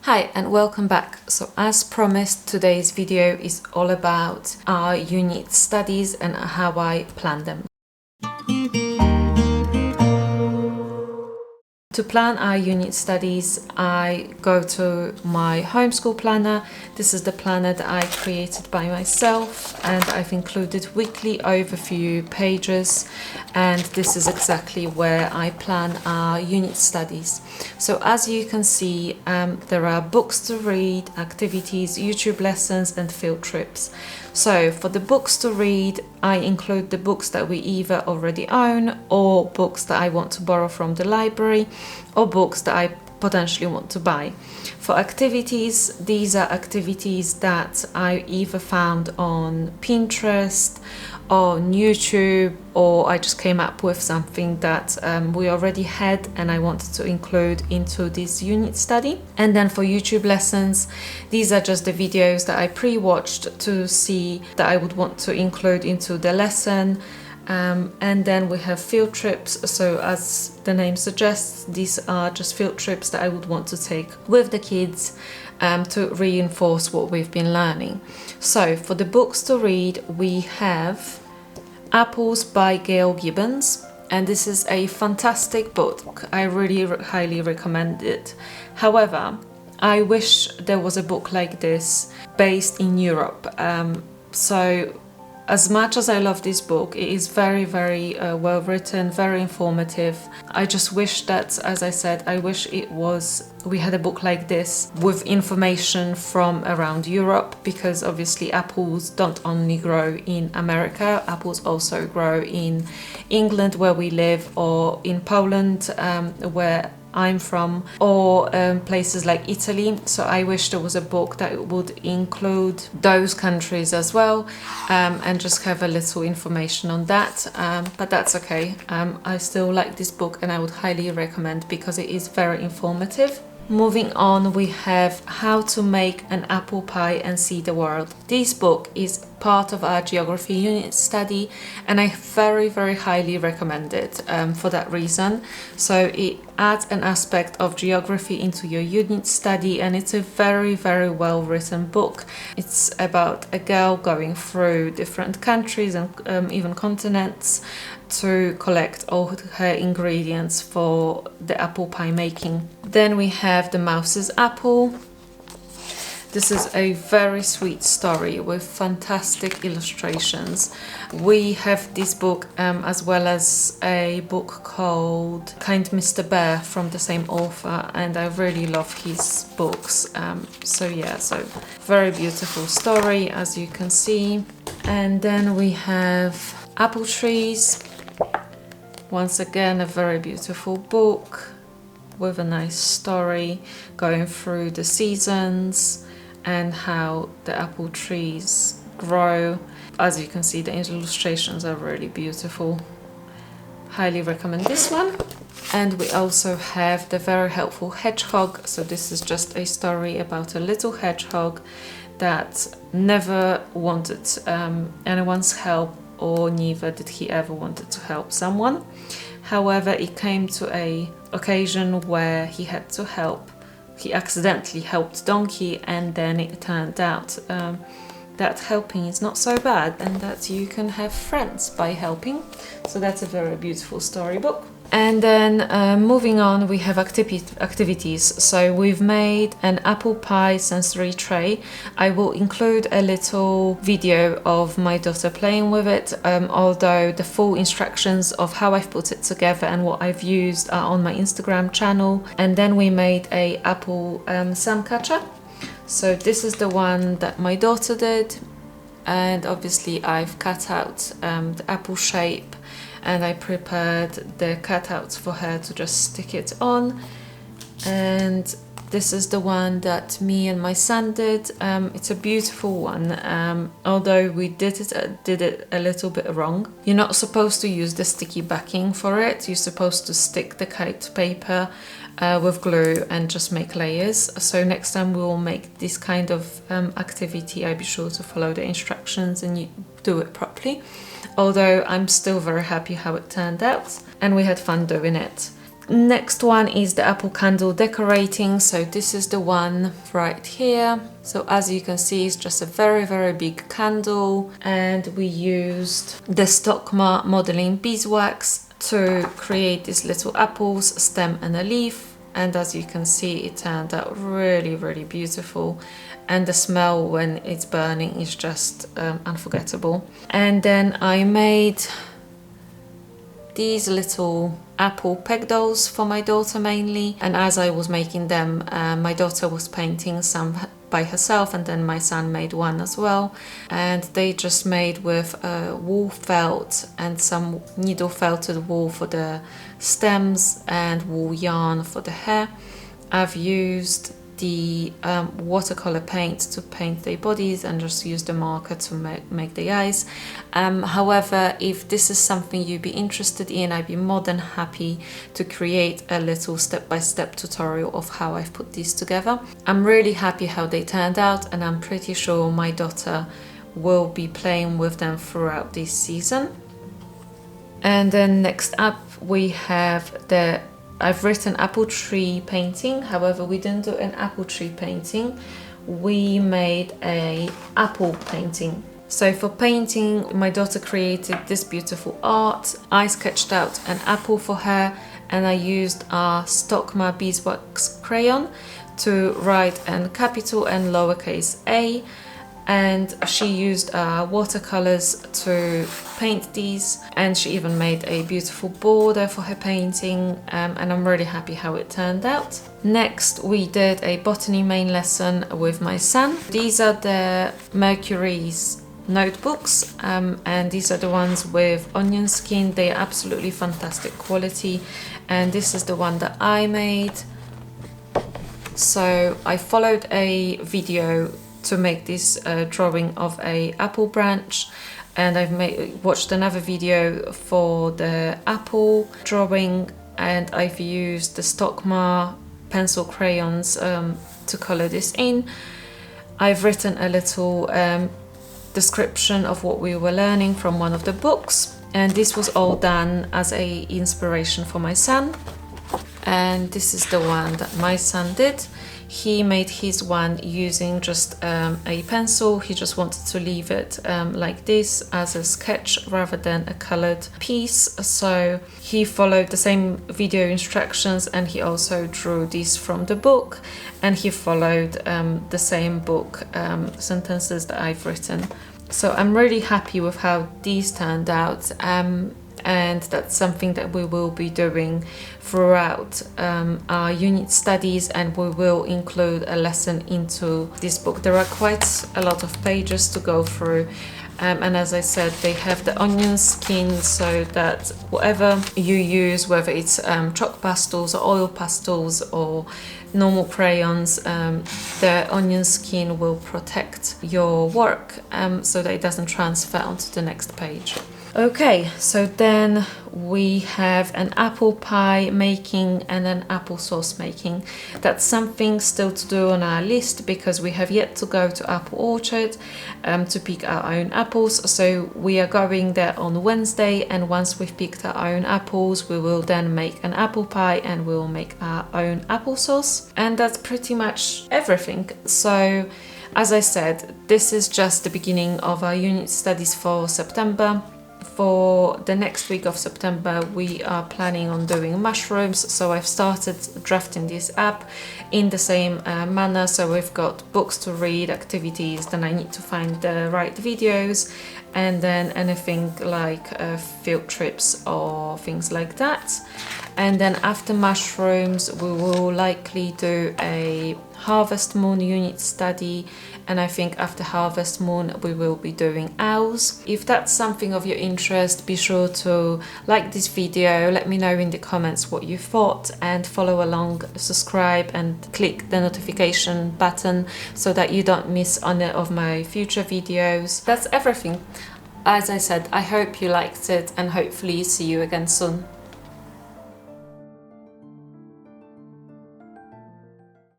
Hi and welcome back. So as promised, today's video is all about our unit studies and how I plan them. To plan our unit studies, I go to my homeschool planner. This is the planner that I created by myself, and I've included weekly overview pages, and this is exactly where I plan our unit studies. So as you can see, there are books to read, activities, YouTube lessons and field trips. So for the books to read, I include the books that we either already own or books that I want to borrow from the library or books that I potentially want to buy. For activities, these are activities that I either found on Pinterest or on YouTube, or I just came up with something that we already had and I wanted to include into this unit study. And then for YouTube lessons, these are just the videos that I pre-watched to see that I would want to include into the lesson. And then we have field trips. So as the name suggests, these are just field trips that I would want to take with the kids to reinforce what we've been learning. So for the books to read, we have Apples by Gail Gibbons, and this is a fantastic book. I really highly recommend it. However, I wish there was a book like this based in Europe. So as much as I love this book, it is very, very well written, very informative. I just wish that, as I said, I wish we had a book like this with information from around Europe, because obviously apples don't only grow in America, apples also grow in England where we live, or in Poland where I'm from, or places like Italy. So I wish there was a book that would include those countries as well, and just have a little information on that, but that's okay. I still like this book and I would highly recommend because it is very informative. Moving on, we have How to Make an Apple Pie and See the World. This book is part of our geography unit study and I very, very highly recommend it for that reason. So it adds an aspect of geography into your unit study, and it's a very, very well written book. It's about a girl going through different countries and even continents to collect all her ingredients for the apple pie making. Then we have The Mouse's Apple. This is a very sweet story with fantastic illustrations. We have this book as well as a book called Kind Mr. Bear from the same author, and I really love his books. So very beautiful story, as you can see. And then we have Apple Trees. Once again, a very beautiful book with a nice story going through the seasons and how the apple trees grow. As you can see, the illustrations are really beautiful. Highly recommend this one. And we also have The Very Helpful Hedgehog. So this is just a story about a little hedgehog that never wanted anyone's help, or neither did he ever wanted to help someone. However, it came to an occasion where he had to help. He accidentally helped Donkey, and then it turned out that helping is not so bad and that you can have friends by helping. So that's a very beautiful storybook. And then moving on, we have activities. So we've made an apple pie sensory tray. I will include a little video of my daughter playing with it, although the full instructions of how I've put it together and what I've used are on my Instagram channel. And then we made a apple sun catcher. So this is the one that my daughter did, and obviously I've cut out the apple shape, and I prepared the cutouts for her to just stick it on. And this is the one that me and my son did. It's a beautiful one, although we did it a little bit wrong. You're not supposed to use the sticky backing for it. You're supposed to stick the kite paper with glue and just make layers. So next time we will make this kind of activity, I'll be sure to follow the instructions and you do it properly. Although I'm still very happy how it turned out and we had fun doing it. Next one is the apple candle decorating. So this is the one right here. So as you can see, it's just a very big candle, and we used the Stockmar modeling beeswax to create these little apples, stem and a leaf. And as you can see, it turned out really beautiful, and the smell when it's burning is just unforgettable. And then I made these little apple peg dolls for my daughter mainly, and as I was making them, my daughter was painting some by herself, and then my son made one as well, and they just made with wool felt and some needle felted wool for the stems and wool yarn for the hair. I've used the watercolor paint to paint their bodies and just use the marker to make the eyes. However, if this is something you'd be interested in, I'd be more than happy to create a little step-by-step tutorial of how I've put these together. I'm really happy how they turned out, and I'm pretty sure my daughter will be playing with them throughout this season. And then next up we have I've written apple tree painting. However, we didn't do an apple tree painting. We made a apple painting. So for painting, my daughter created this beautiful art. I sketched out an apple for her, and I used our Stockmar beeswax crayon to write in capital and lowercase a. And she used watercolors to paint these, and she even made a beautiful border for her painting, and I'm really happy how it turned out. Next, we did a botany main lesson with my son. These are the Mercury's notebooks, and these are the ones with onion skin. They are absolutely fantastic quality, and this is the one that I made. So I followed a video to make this drawing of a apple branch, and I've watched another video for the apple drawing, and I've used the Stockmar pencil crayons to color this in. I've written a little description of what we were learning from one of the books, and this was all done as a inspiration for my son. And this is the one that my son did. He made his one using just a pencil. He just wanted to leave it like this as a sketch rather than a colored piece. So he followed the same video instructions, and he also drew this from the book, and he followed the same book sentences that I've written. So I'm really happy with how these turned out. And that's something that we will be doing throughout our unit studies, and we will include a lesson into this book. There are quite a lot of pages to go through, and as I said, they have the onion skin, so that whatever you use, whether it's chalk pastels or oil pastels or normal crayons, the onion skin will protect your work so that it doesn't transfer onto the next page. Okay, so then we have an apple pie making and an applesauce making. That's something still to do on our list because we have yet to go to Apple Orchard to pick our own apples. So we are going there on Wednesday, and once we've picked our own apples, we will then make an apple pie and we will make our own applesauce. And that's pretty much everything. So as I said, this is just the beginning of our unit studies for September. For the next week of September, we are planning on doing mushrooms, so I've started drafting this up in the same manner. So we've got books to read, activities, then I need to find the right videos, and then anything like field trips or things like that. And then after mushrooms, we will likely do a Harvest Moon unit study, and I think after Harvest Moon we will be doing owls. If that's something of your interest, be sure to like this video, let me know in the comments what you thought, and follow along, subscribe and click the notification button so that you don't miss any of my future videos. That's everything. As I said, I hope you liked it, and hopefully see you again soon.